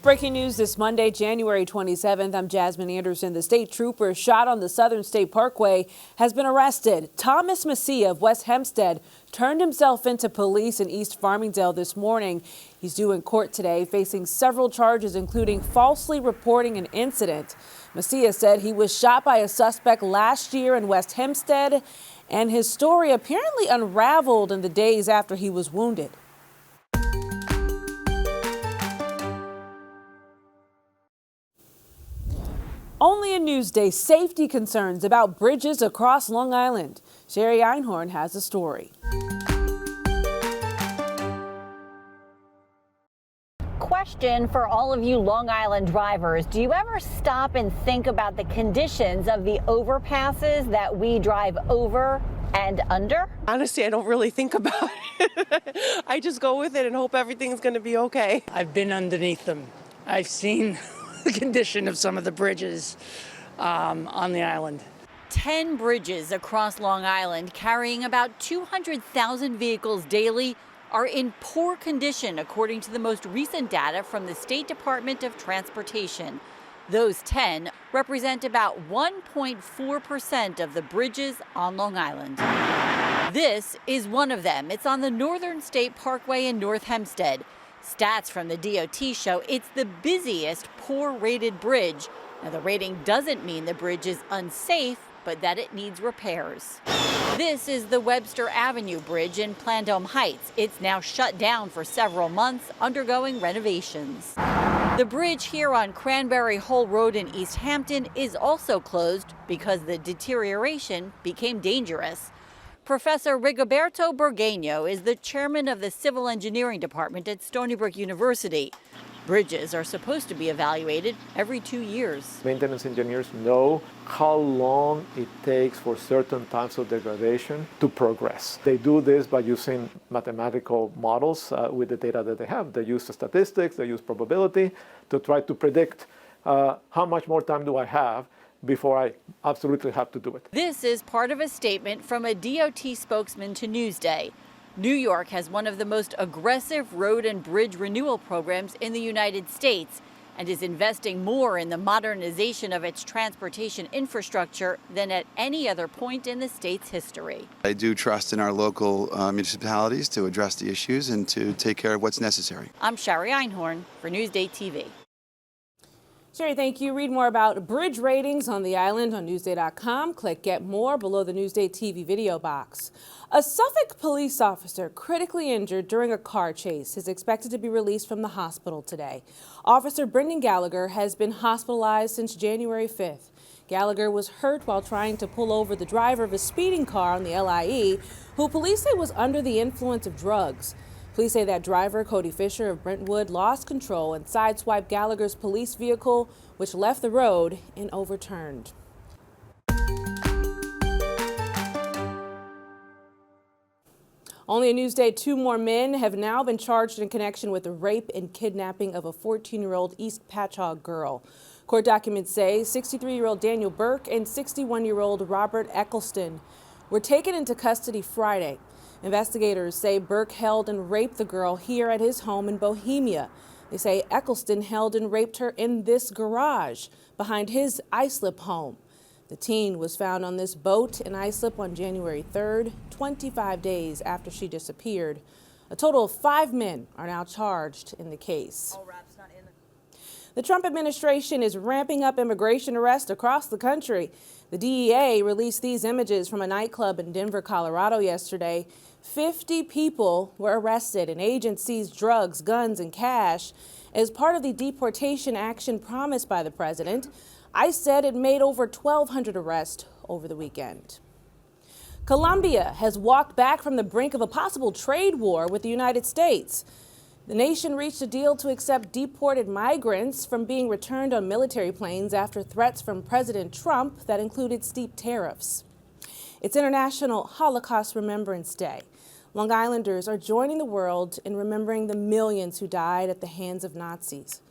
Breaking news this Monday, January 27th. I'm Jasmine Anderson. The state trooper shot on the Southern State Parkway has been arrested. Thomas Messia of West Hempstead turned himself into police in East Farmingdale this morning. He's due in court today, facing several charges, including falsely reporting an incident. Messia said he was shot by a suspect last year in West Hempstead, and his story apparently unraveled in the days after he was wounded. Only in Newsday, safety concerns about bridges across Long Island. Sherry Einhorn has a story. Question for all of you Long Island drivers. Do you ever stop and think about the conditions of the overpasses that we drive over and under? Honestly, I don't really think about it. I just go with it and hope everything's going to be okay. I've been underneath them. I've seen the condition of some of the bridges on the island. 10 bridges across Long Island carrying about 200,000 vehicles daily are in poor condition, according to the most recent data from the State Department of Transportation. Those 10 represent about 1.4% of the bridges on Long Island. This is one of them. It's on the Northern State Parkway in North Hempstead. Stats from the DOT show it's the busiest poor-rated bridge. Now, the rating doesn't mean the bridge is unsafe, but that it needs repairs. This is the Webster Avenue Bridge in Plandome Heights. It's now shut down for several months, undergoing renovations. The bridge here on Cranberry Hole Road in East Hampton is also closed because the deterioration became dangerous. Professor Rigoberto Burgueño is the chairman of the Civil Engineering Department at Stony Brook University. Bridges are supposed to be evaluated every 2 years. Maintenance engineers know how long it takes for certain types of degradation to progress. They do this by using mathematical models with the data that they have. They use statistics, they use probability to try to predict how much more time do I have before I absolutely have to do it. This is part of a statement from a DOT spokesman to Newsday. New York has one of the most aggressive road and bridge renewal programs in the United States and is investing more in the modernization of its transportation infrastructure than at any other point in the state's history. I do trust in our local municipalities to address the issues and to take care of what's necessary. I'm Sherry Einhorn for Newsday TV. Sherry, thank you. Read more about bridge ratings on the island on Newsday.com. Click Get More below the Newsday TV video box. A Suffolk police officer critically injured during a car chase is expected to be released from the hospital today. Officer Brendan Gallagher has been hospitalized since January 5th. Gallagher was hurt while trying to pull over the driver of a speeding car on the LIE, who police say was under the influence of drugs. Police say that driver, Cody Fisher of Brentwood, lost control and sideswiped Gallagher's police vehicle, which left the road and overturned. Only a Newsday, 2 more men have now been charged in connection with the rape and kidnapping of a 14-year-old East Patchogue girl. Court documents say 63-year-old Daniel Burke and 61-year-old Robert Eccleston were taken into custody Friday. Investigators say Burke held and raped the girl here at his home in Bohemia. They say Eccleston held and raped her in this garage behind his Islip home. The teen was found on this boat in Islip on January 3rd, 25 days after she disappeared. A total of 5 men are now charged in the case. The Trump administration is ramping up immigration arrests across the country. The DEA released these images from a nightclub in Denver, Colorado yesterday. 50 people were arrested and agents seized drugs, guns, and cash as part of the deportation action promised by the president. ICE said it made over 1,200 arrests over the weekend. Colombia has walked back from the brink of a possible trade war with the United States. The nation reached a deal to accept deported migrants from being returned on military planes after threats from President Trump that included steep tariffs. It's International Holocaust Remembrance Day. Long Islanders are joining the world in remembering the millions who died at the hands of Nazis.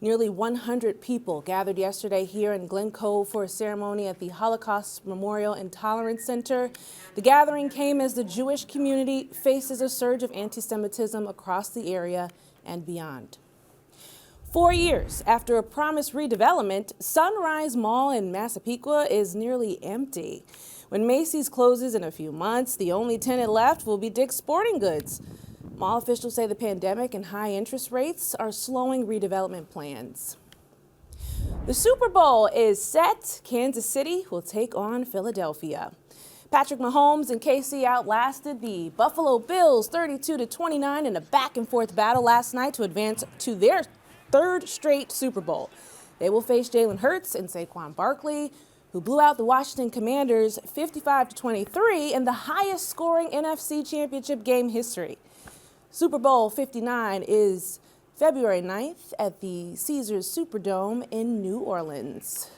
Nearly 100 people gathered yesterday here in Glen Cove for a ceremony at the Holocaust Memorial and Tolerance Center. The gathering came as the Jewish community faces a surge of anti-Semitism across the area and beyond. 4 years after a promised redevelopment, Sunrise Mall in Massapequa is nearly empty. When Macy's closes in a few months, the only tenant left will be Dick's Sporting Goods. Mall officials say the pandemic and high interest rates are slowing redevelopment plans. The Super Bowl is set. Kansas City will take on Philadelphia. Patrick Mahomes and KC outlasted the Buffalo Bills 32-29 in a back-and-forth battle last night to advance to their third straight Super Bowl. They will face Jalen Hurts and Saquon Barkley, who blew out the Washington Commanders 55-23 in the highest-scoring NFC Championship game history. Super Bowl 59 is February 9th at the Caesars Superdome in New Orleans.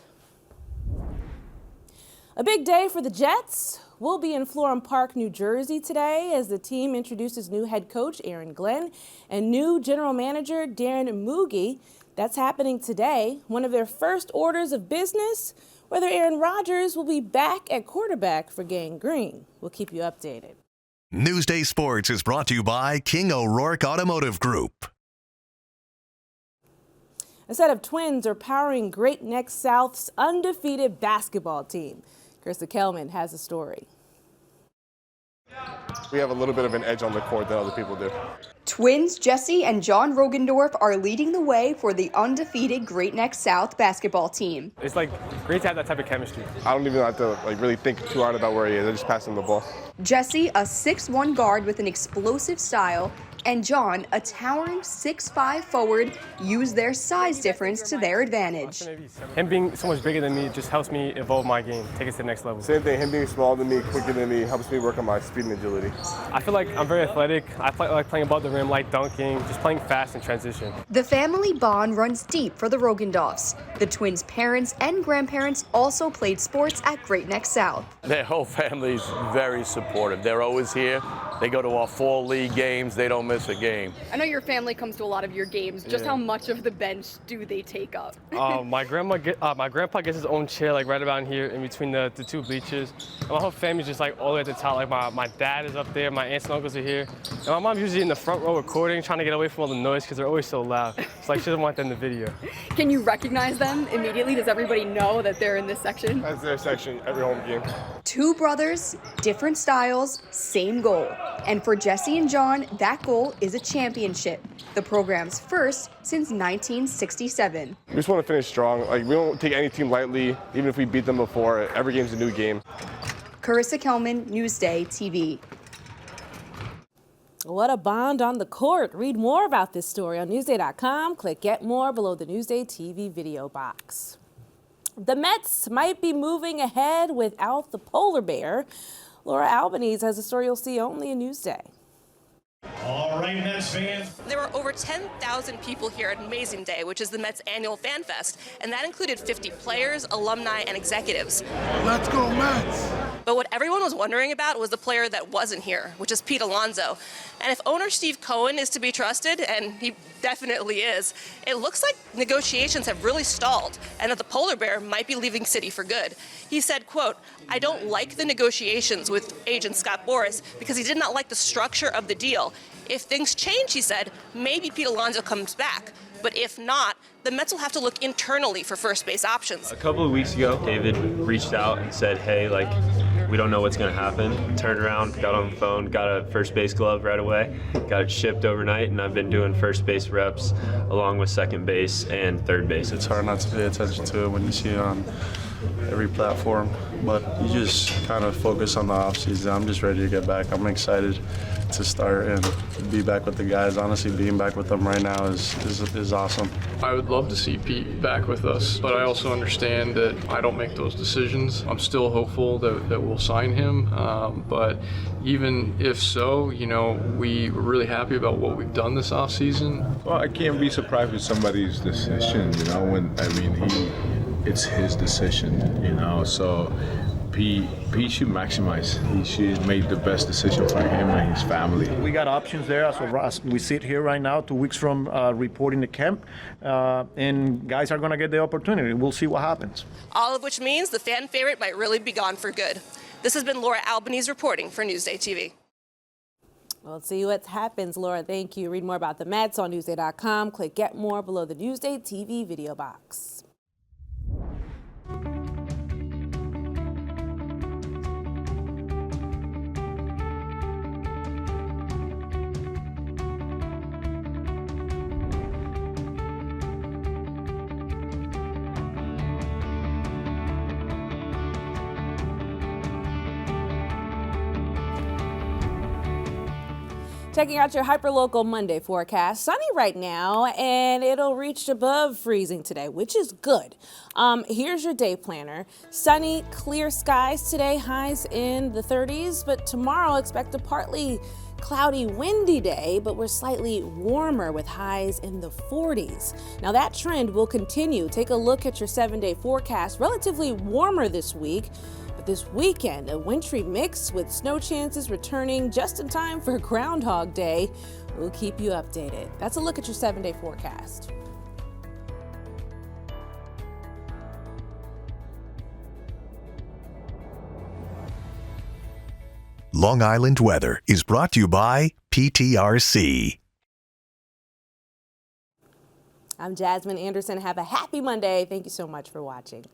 A big day for the Jets. We'll be in Florham Park, New Jersey today as the team introduces new head coach Aaron Glenn and new general manager Darren Moogie. That's happening today. One of their first orders of business, whether Aaron Rodgers will be back at quarterback for Gang Green. We'll keep you updated. Newsday Sports is brought to you by King O'Rourke Automotive Group. A set of twins are powering Great Neck South's undefeated basketball team. Krista Kelman has a story. We have a little bit of an edge on the court that other people do. Twins Jesse and John Rogendorf are leading the way for the undefeated Great Neck South basketball team. It's great to have that type of chemistry. I don't even have to really think too hard about where he is. I just pass him the ball. Jesse, a 6'1" guard with an explosive style, and John, a towering 6'5" forward, use their size difference to their advantage. Him being so much bigger than me just helps me evolve my game, take it to the next level. Same thing, him being smaller than me, quicker than me, helps me work on my speed and agility. I feel like I'm very athletic. I like playing above the rim, like dunking, just playing fast in transition. The family bond runs deep for the Rogendorfs. The twins' parents and grandparents also played sports at Great Neck South. Their whole family's very supportive. They're always here. They go to our fall league games. They don't miss a game. I know your family comes to a lot of your games. Just how much of the bench do they take up? My grandpa gets his own chair right about here in between the two bleachers. And my whole family's just all the way at the top. My dad is up there, my aunts and uncles are here. And my mom's usually in the front row recording, trying to get away from all the noise because they're always so loud. It's she doesn't want that in the video. Can you recognize them immediately? Does everybody know that they're in this section? That's their section every home game. Two brothers, different styles, same goal. And for Jesse and John, that goal is a championship, the program's first since 1967. We just want to finish strong. We don't take any team lightly, even if we beat them before. Every game's a new game. Carissa Kelman, Newsday TV. What a bond on the court. Read more about this story on Newsday.com. Click Get More below the Newsday TV video box. The Mets might be moving ahead without the polar bear. Laura Albanese has a story you'll see only in Newsday. All right, Mets fans. There were over 10,000 people here at Amazing Day, which is the Mets annual fan fest, and that included 50 players, alumni, and executives. Let's go, Mets! But what everyone was wondering about was the player that wasn't here, which is Pete Alonso. And if owner Steve Cohen is to be trusted, and he definitely is, it looks like negotiations have really stalled and that the polar bear might be leaving City for good. He said, quote, "I don't like the negotiations with agent Scott Boras because he did not like the structure of the deal. If things change," he said, "maybe Pete Alonso comes back. But if not, the Mets will have to look internally for first base options." A couple of weeks ago, David reached out and said, hey, we don't know what's going to happen. Turned around, got on the phone, got a first base glove right away, got it shipped overnight, and I've been doing first base reps along with second base and third base. It's hard not to pay attention to it when you see it on every platform, but you just kind of focus on the offseason. I'm just ready to get back. I'm excited to start and be back with the guys. Honestly, being back with them right now is awesome. I would love to see Pete back with us, but I also understand that I don't make those decisions. I'm still hopeful that we'll sign him, but even if so, we're really happy about what we've done this offseason. Well, I can't be surprised with somebody's decision, it's his decision, so Pete should maximize. He should make the best decision for him and his family. We got options there as we sit here right now, 2 weeks from reporting the camp, and guys are going to get the opportunity. We'll see what happens. All of which means the fan favorite might really be gone for good. This has been Laura Albanese reporting for Newsday TV. Well, let's see what happens, Laura. Thank you. Read more about the Mets on Newsday.com. Click Get More below the Newsday TV video box. Checking out your hyperlocal Monday forecast. Sunny right now, and it'll reach above freezing today, which is good. Here's your day planner. Sunny, clear skies today, highs in the 30s, but tomorrow expect a partly cloudy, windy day, but we're slightly warmer with highs in the 40s. Now that trend will continue. Take a look at your 7-day forecast. Relatively warmer this week. But this weekend, a wintry mix with snow chances returning just in time for Groundhog Day. We'll keep you updated. That's a look at your 7-day forecast. Long Island weather is brought to you by PTRC. I'm Jasmine Anderson. Have a happy Monday. Thank you so much for watching.